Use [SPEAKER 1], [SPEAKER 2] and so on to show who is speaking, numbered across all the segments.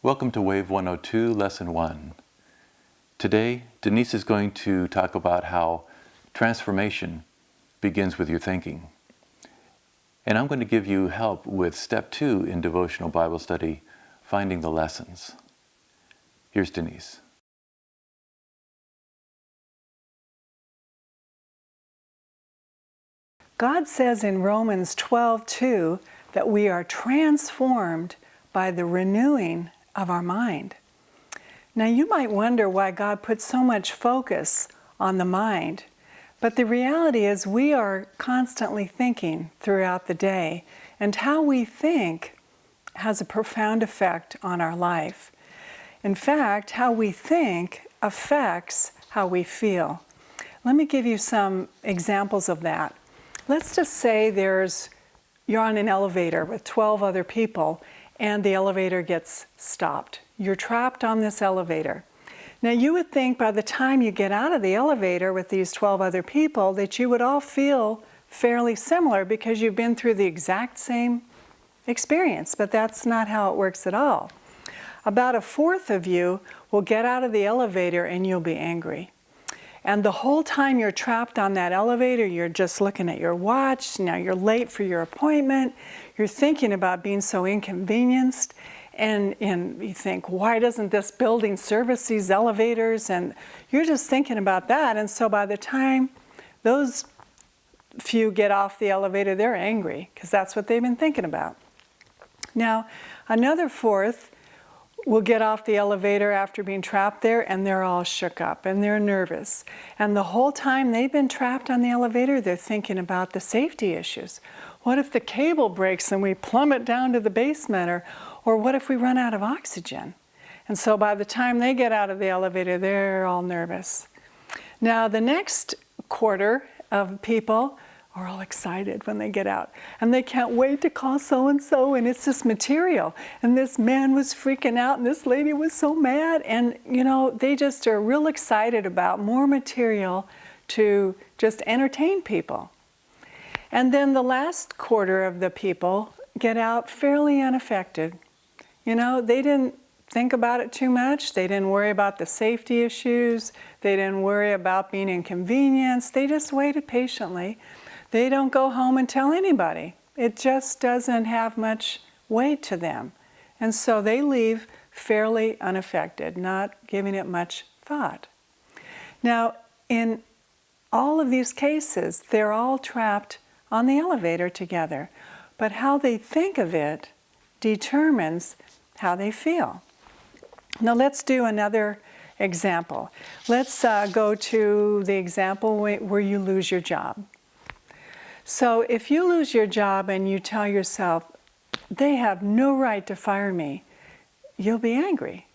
[SPEAKER 1] Welcome to Wave 102, Lesson 1. Today, Denise is going to talk about how transformation begins with your thinking. And I'm going to give you help with Step 2 in Devotional Bible Study, Finding the Lessons. Here's Denise.
[SPEAKER 2] God says in Romans 12:2 that we are transformed by the renewing of our mind. Now you might wonder why God puts so much focus on the mind, but the reality is we are constantly thinking throughout the day, and how we think has a profound effect on our life. In fact, how we think affects how we feel. Let me give you some examples of that. Let's just say you're on an elevator with 12 other people and the elevator gets stopped. You're trapped on this elevator. Now you would think by the time you get out of the elevator with these 12 other people that you would all feel fairly similar because you've been through the exact same experience, but that's not how it works at all. About a fourth of you will get out of the elevator and you'll be angry. And the whole time you're trapped on that elevator, you're just looking at your watch. Now you're late for your appointment. You're thinking about being so inconvenienced. And you think, why doesn't this building service these elevators? And you're just thinking about that. And so by the time those few get off the elevator, they're angry because that's what they've been thinking about. Now, another fourth will get off the elevator after being trapped there and they're all shook up and they're nervous. And the whole time they've been trapped on the elevator, they're thinking about the safety issues. What if the cable breaks and we plummet down to the basement? Or what if we run out of oxygen? And so by the time they get out of the elevator, they're all nervous. Now the next quarter of people are all excited when they get out. And they can't wait to call so-and-so, and it's just material. And this man was freaking out, and this lady was so mad. And, they just are real excited about more material to just entertain people. And then the last quarter of the people get out fairly unaffected. They didn't think about it too much. They didn't worry about the safety issues. They didn't worry about being inconvenienced. They just waited patiently. They don't go home and tell anybody. It just doesn't have much weight to them. And so they leave fairly unaffected, not giving it much thought. Now, in all of these cases, they're all trapped on the elevator together. But how they think of it determines how they feel. Now let's do another example. Let's go to the example where you lose your job. So if you lose your job and you tell yourself, they have no right to fire me, you'll be angry.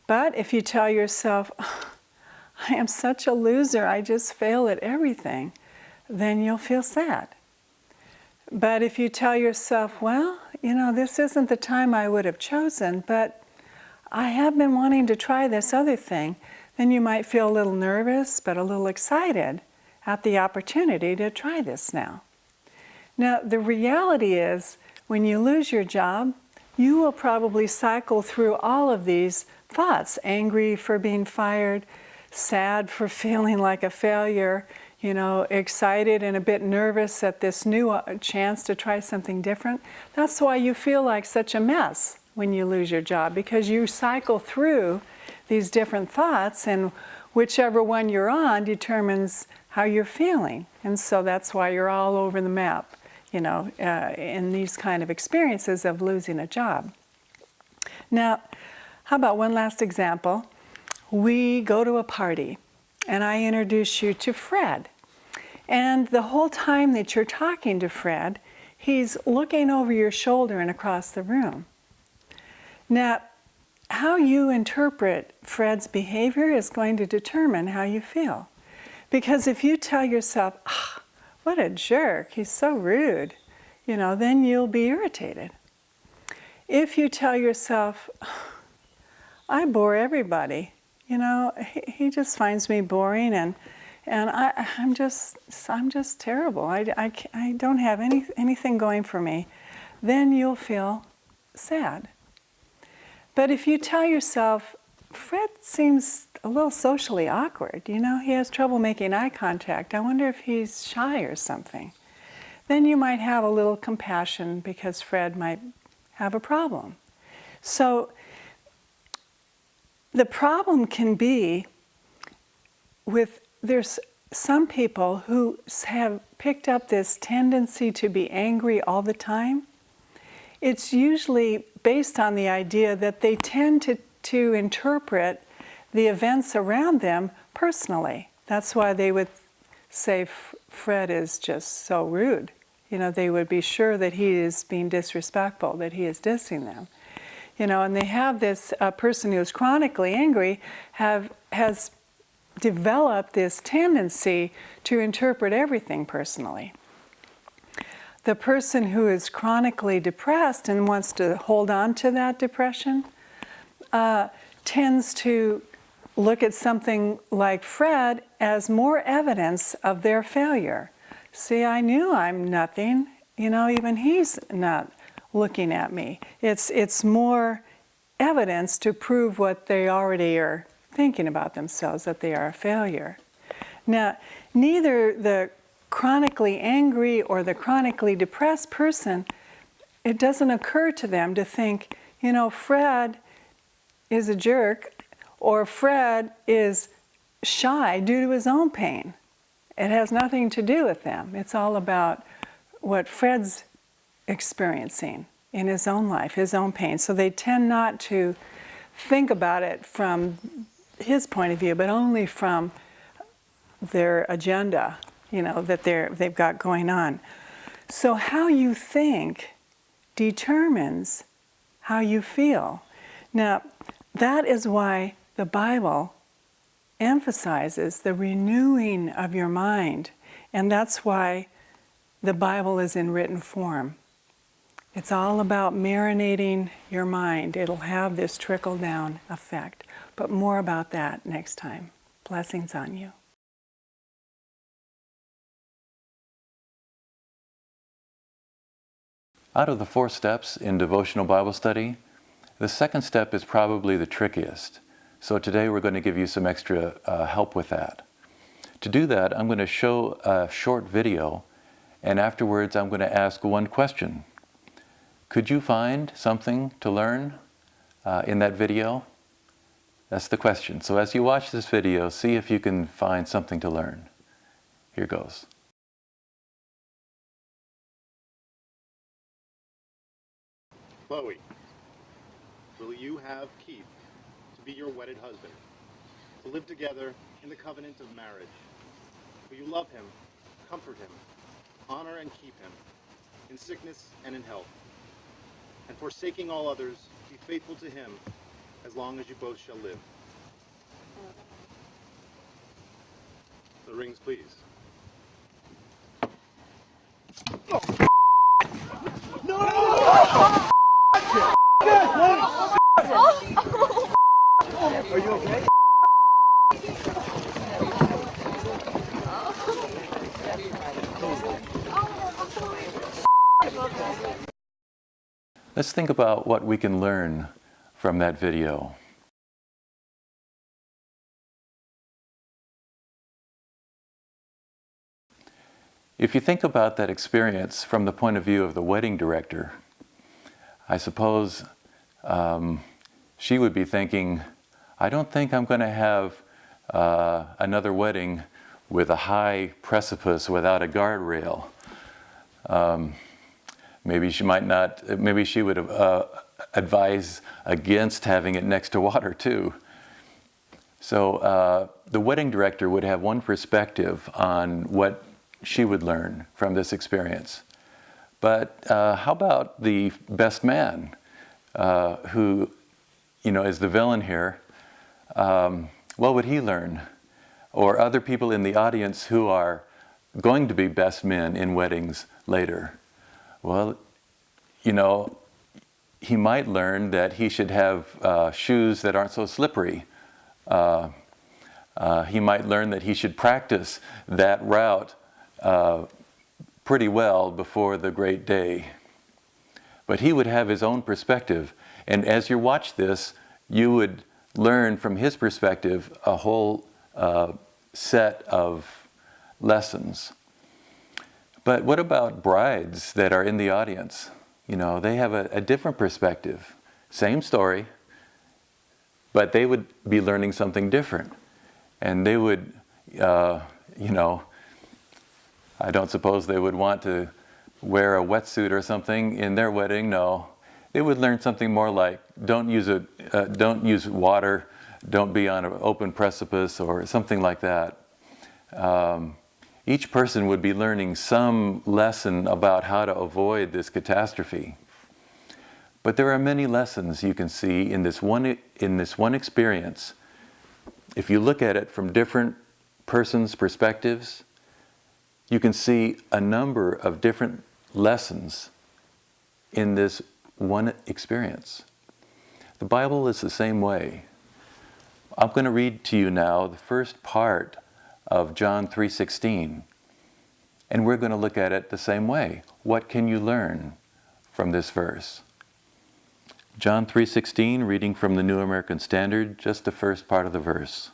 [SPEAKER 2] But if you tell yourself, I am such a loser, I just fail at everything, then you'll feel sad. But if you tell yourself, well, this isn't the time I would have chosen, but I have been wanting to try this other thing, then you might feel a little nervous, but a little excited at the opportunity to try this now. Now, the reality is, when you lose your job, you will probably cycle through all of these thoughts: angry for being fired, sad for feeling like a failure, excited and a bit nervous at this new chance to try something different. That's why you feel like such a mess when you lose your job, because you cycle through these different thoughts, and whichever one you're on determines how you're feeling. And so that's why you're all over the map, in these kind of experiences of losing a job. Now, how about one last example? We go to a party, and I introduce you to Fred. And the whole time that you're talking to Fred, he's looking over your shoulder and across the room. Now, how you interpret Fred's behavior is going to determine how you feel. Because if you tell yourself, what a jerk, he's so rude, then you'll be irritated. If you tell yourself, I bore everybody, he just finds me boring, and I'm just terrible. I don't have anything going for me. Then you'll feel sad. But if you tell yourself, Fred seems a little socially awkward, he has trouble making eye contact. I wonder if he's shy or something. Then you might have a little compassion because Fred might have a problem. So the problem can be there's some people who have picked up this tendency to be angry all the time. It's usually based on the idea that they tend to interpret the events around them personally. That's why they would say Fred is just so rude. They would be sure that he is being disrespectful, that he is dissing them. And they have this person who is chronically angry has developed this tendency to interpret everything personally. The person who is chronically depressed and wants to hold on to that depression tends to look at something like Fred as more evidence of their failure. See, I knew I'm nothing. Even he's not looking at me. It's more evidence to prove what they already are thinking about themselves, that they are a failure. Now, neither the chronically angry or the chronically depressed person, it doesn't occur to them to think, Fred is a jerk or Fred is shy due to his own pain. It has nothing to do with them. It's all about what Fred's experiencing in his own life, his own pain. So they tend not to think about it from his point of view, but only from their agenda, that they've got going on. So how you think determines how you feel. Now, that is why the Bible emphasizes the renewing of your mind, and that's why the Bible is in written form. It's all about marinating your mind. It'll have this trickle-down effect. But more about that next time. Blessings on you.
[SPEAKER 1] Out of the 4 steps in devotional Bible study, the second step is probably the trickiest. So today we're going to give you some extra help with that. To do that, I'm going to show a short video, and afterwards I'm going to ask one question. Could you find something to learn in that video? That's the question. So as you watch this video, see if you can find something to learn. Here goes.
[SPEAKER 3] Chloe, will you have Keith to be your wedded husband, to live together in the covenant of marriage? Will you love him, comfort him, honor and keep him, in sickness and in health, and forsaking all others, be faithful to him as long as you both shall live? The rings, please.
[SPEAKER 4] Are you okay?
[SPEAKER 1] Let's think about what we can learn from that video. If you think about that experience from the point of view of the wedding director, I suppose she would be thinking, I don't think I'm going to have another wedding with a high precipice without a guardrail. Maybe she might not, maybe she would advise against having it next to water too. So the wedding director would have one perspective on what she would learn from this experience. But how about the best man who, is the villain here? What would he learn? Or other people in the audience who are going to be best men in weddings later? Well, he might learn that he should have shoes that aren't so slippery. He might learn that he should practice that route pretty well before the great day. but he would have his own perspective. And as you watch this, you would learn from his perspective a whole set of lessons. But what about brides that are in the audience? You know, they have a different perspective. Same story, but they would be learning something different. And they would, you know, I don't suppose they would want to wear a wetsuit or something in their wedding. No, they would learn something more like don't use water, don't be on an open precipice, or something like that. Each person would be learning some lesson about how to avoid this catastrophe. But there are many lessons you can see in this one experience. If you look at it from different persons' perspectives, you can see a number of different lessons in this one experience. The Bible is the same way. I'm going to read to you now the first part of John 3:16, and we're going to look at it the same way. What can you learn from this verse? John 3:16, reading from the New American Standard, just the first part of the verse.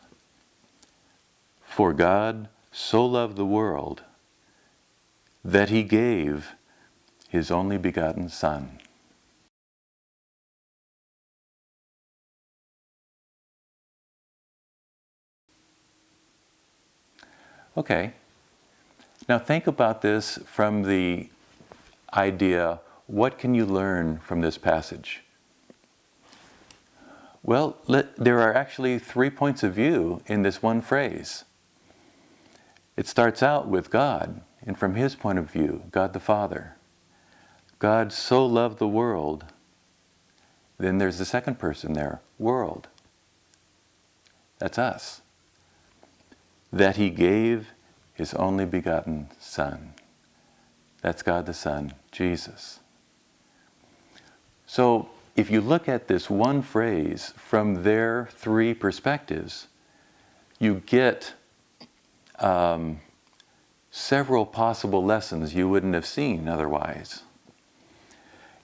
[SPEAKER 1] For God so loved the world that he gave his only begotten Son. Okay, now think about this from the idea, what can you learn from this passage? Well, there are actually 3 points of view in this one phrase. It starts out with God, and from his point of view, God the Father. God so loved the world. Then there's the second person there, world. That's us. That he gave his only begotten Son. That's God the Son, Jesus. So if you look at this one phrase from their 3 perspectives, you get several possible lessons you wouldn't have seen otherwise.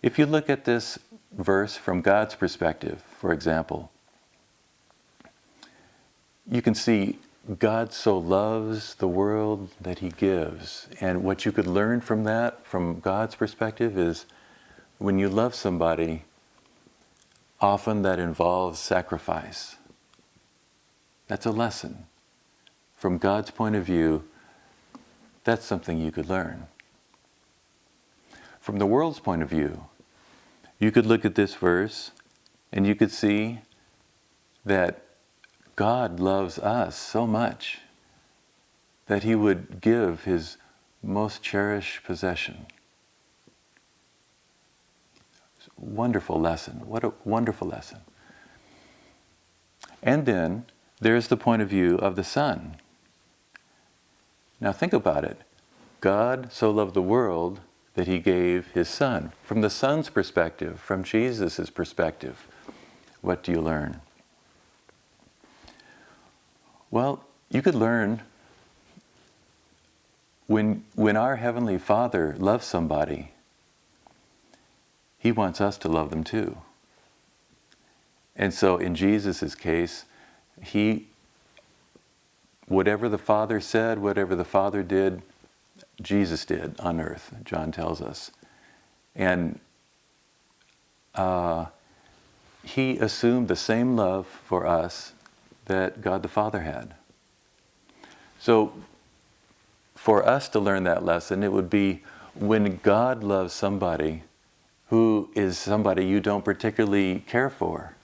[SPEAKER 1] If you look at this verse from God's perspective, for example, you can see God so loves the world that he gives. And what you could learn from that, from God's perspective, is when you love somebody, often that involves sacrifice. That's a lesson. From God's point of view, that's something you could learn. From the world's point of view, you could look at this verse and you could see that God loves us so much that he would give his most cherished possession. Wonderful lesson. What a wonderful lesson. And then there's the point of view of the Son. Now think about it. God so loved the world that he gave his Son. From the Son's perspective, from Jesus' perspective, what do you learn? Well, you could learn when our Heavenly Father loves somebody, he wants us to love them too. And so in Jesus' case, whatever the Father said, whatever the Father did, Jesus did on earth, John tells us. And he assumed the same love for us that God the Father had. So for us to learn that lesson, it would be when God loves somebody who is somebody you don't particularly care for,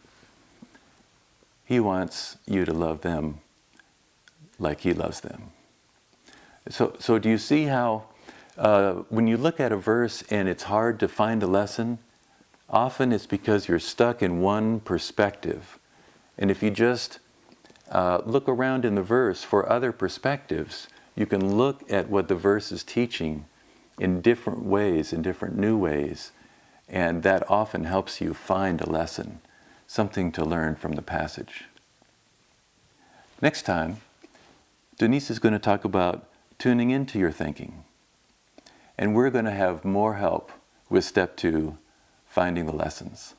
[SPEAKER 1] he wants you to love them like he loves them. So do you see how when you look at a verse and it's hard to find a lesson, often it's because you're stuck in one perspective. And if you just look around in the verse for other perspectives, you can look at what the verse is teaching in different ways, in different new ways, and that often helps you find a lesson, something to learn from the passage. Next time, Denise is going to talk about tuning into your thinking. And we're going to have more help with step 2 finding the lessons.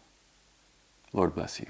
[SPEAKER 1] Lord bless you.